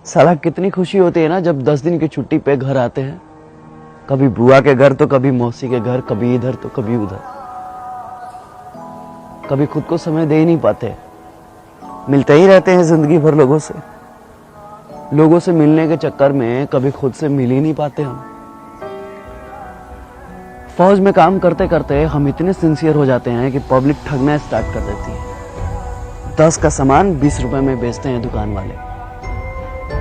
साला कितनी खुशी होती है ना जब 10 दिन की छुट्टी पे घर आते हैं। कभी बुआ के घर तो कभी मौसी के घर, कभी इधर तो कभी उधर। कभी खुद को समय दे ही नहीं पाते, मिलते ही रहते हैं जिंदगी भर लोगों से। लोगों से मिलने के चक्कर में कभी खुद से मिल ही नहीं पाते हम। फौज में काम करते करते हम इतने सिंसियर हो जाते हैं कि पब्लिक ठगना स्टार्ट कर देती है। 10 का सामान 20 रुपए में बेचते हैं दुकान वाले।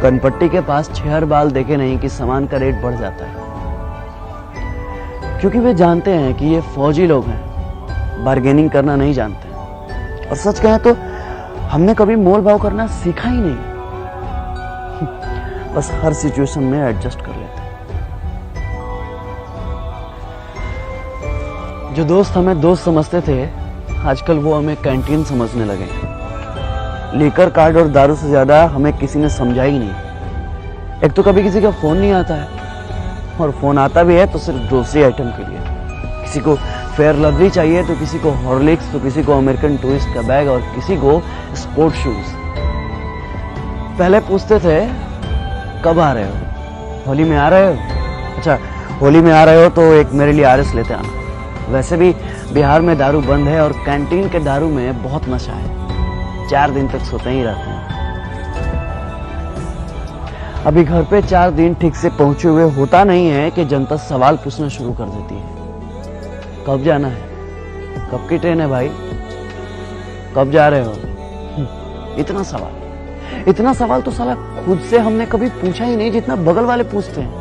कनपट्टी के पास छेहर बाल देखे नहीं कि सामान का रेट बढ़ जाता है, क्योंकि वे जानते हैं कि ये फौजी लोग हैं, बार्गेनिंग करना नहीं जानते हैं। और सच कहें तो हमने कभी मोल भाव करना सीखा ही नहीं। बस हर सिचुएशन में एडजस्ट कर लेते हैं। जो दोस्त हमें दोस्त समझते थे, आजकल वो हमें कैंटीन समझने लगे हैं। लीकर कार्ड और दारू से ज्यादा हमें किसी ने समझा ही नहीं। एक तो कभी किसी का फोन नहीं आता है, और फोन आता भी है तो सिर्फ ग्रोसरी आइटम के लिए। किसी को फेयर लवली चाहिए तो किसी को हॉर्लिक्स, तो किसी को अमेरिकन टूरिस्ट का बैग, और किसी को स्पोर्ट शूज। पहले पूछते थे कब आ रहे हो, होली में आ रहे हो? अच्छा, होली में आ रहे हो तो एक मेरे लिए आरएस लेते आना। वैसे भी बिहार में दारू बंद है और कैंटीन के दारू में बहुत नशा है। 4 दिन तक सोते ही रहते हैं। अभी घर पे 4 दिन ठीक से पहुंचे हुए होता नहीं है कि जनता सवाल पूछना शुरू कर देती है। कब जाना है? कब की ट्रेन है भाई? कब जा रहे हो? इतना सवाल तो साला खुद से हमने कभी पूछा ही नहीं जितना बगल वाले पूछते हैं।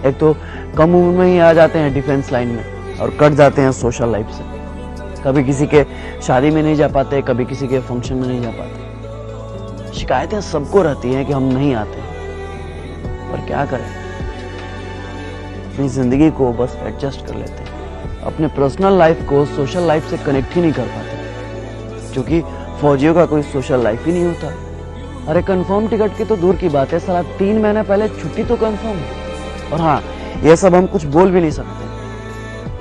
एक तो कम उम्र में ही आ जाते हैं डिफेंस लाइन में और कट जाते हैं सोशल लाइफ से। कभी किसी के शादी में नहीं जा पाते, कभी किसी के फंक्शन में नहीं जा पाते। शिकायतें सबको रहती हैं कि हम नहीं आते, पर क्या करें, अपनी जिंदगी को बस एडजस्ट कर लेते हैं। अपने पर्सनल लाइफ को सोशल लाइफ से कनेक्ट ही नहीं कर पाते, क्योंकि फौजियों का कोई सोशल लाइफ ही नहीं होता। अरे कंफर्म टिकट की तो दूर की बात है, साला 3 महीने पहले छुट्टी तो कंफर्म है। और हाँ, ये सब हम कुछ बोल भी नहीं सकते,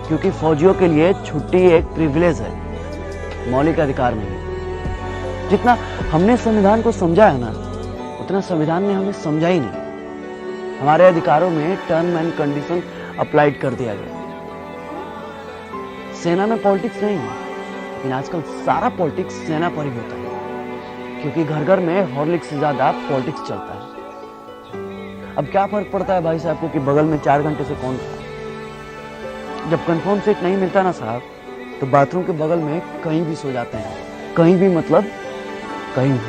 क्योंकि फौजियों के लिए छुट्टी एक प्रिविलेज है, मौलिक अधिकार नहीं। जितना हमने संविधान को समझा है ना, उतना संविधान ने हमें समझा ही नहीं। हमारे अधिकारों में टर्म एंड कंडीशन अप्लाइड कर दिया गया। सेना में पॉलिटिक्स नहीं है, लेकिन आजकल सारा पॉलिटिक्स सेना पर ही होता है, क्योंकि घर घर में हॉर्लिक्स से ज्यादा पॉलिटिक्स चलता है। अब क्या फर्क पड़ता है भाई साहब को कि बगल में 4 घंटे से कौन था? जब कंफर्म सीट नहीं मिलता ना साहब, तो बाथरूम के बगल में कहीं भी सो जाते हैं। कहीं भी मतलब कहीं भी।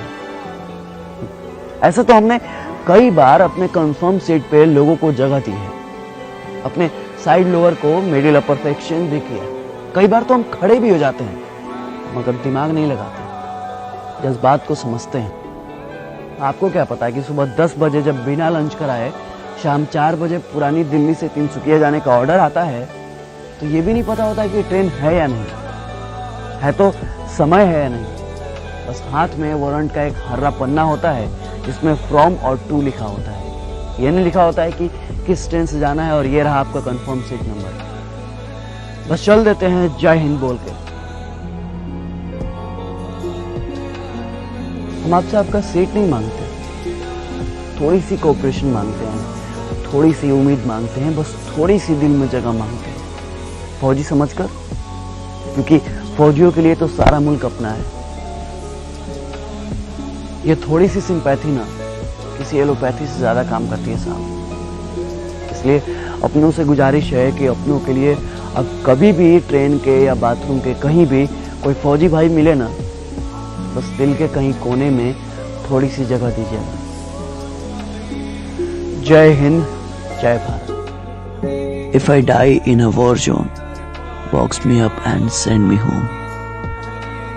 ऐसा तो हमने कई बार अपने कंफर्म सीट पे लोगों को जगह दी है, अपने साइड लोअर को मिडिल अपर पे एक्सचेंज भी किया। कई बार तो हम खड़े भी हो जाते हैं, मगर दिमाग नहीं लगाते, जज्बात को समझते हैं। आपको क्या पता है कि सुबह 10 बजे जब बिना लंच कराए शाम 4 बजे पुरानी दिल्ली से तिनसुकिया जाने का ऑर्डर आता है, तो ये भी नहीं पता होता है कि ट्रेन है या नहीं है, तो समय है या नहीं। बस हाथ में वारंट का एक हर्रा पन्ना होता है जिसमें फ्रॉम और टू लिखा होता है। ये नहीं लिखा होता है कि किस ट्रेन से जाना है और ये रहा आपका कंफर्म सीट नंबर। बस चल देते हैं जय हिंद बोल के। हम आपसे आपका सीट नहीं मांगते, थोड़ी सी कोऑपरेशन मांगते हैं, थोड़ी सी उम्मीद मांगते हैं, बस थोड़ी सी दिल में जगह मांगते हैं, फौजी समझकर। क्योंकि फौजियों के लिए तो सारा मुल्क अपना है। ये थोड़ी सी सिंपैथी ना किसी एलोपैथी से ज्यादा काम करती है साहब। इसलिए अपनों से गुजारिश है कि अपनों के लिए अब कभी भी ट्रेन के या बाथरूम के कहीं भी कोई फौजी भाई मिले ना, बस दिल के कहीं कोने में थोड़ी सी जगह दीजिएगा। जय हिंद, जय Bharat. If I die in a war zone, box me up and send me home.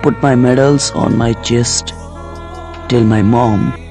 Put my medals on my chest till my mom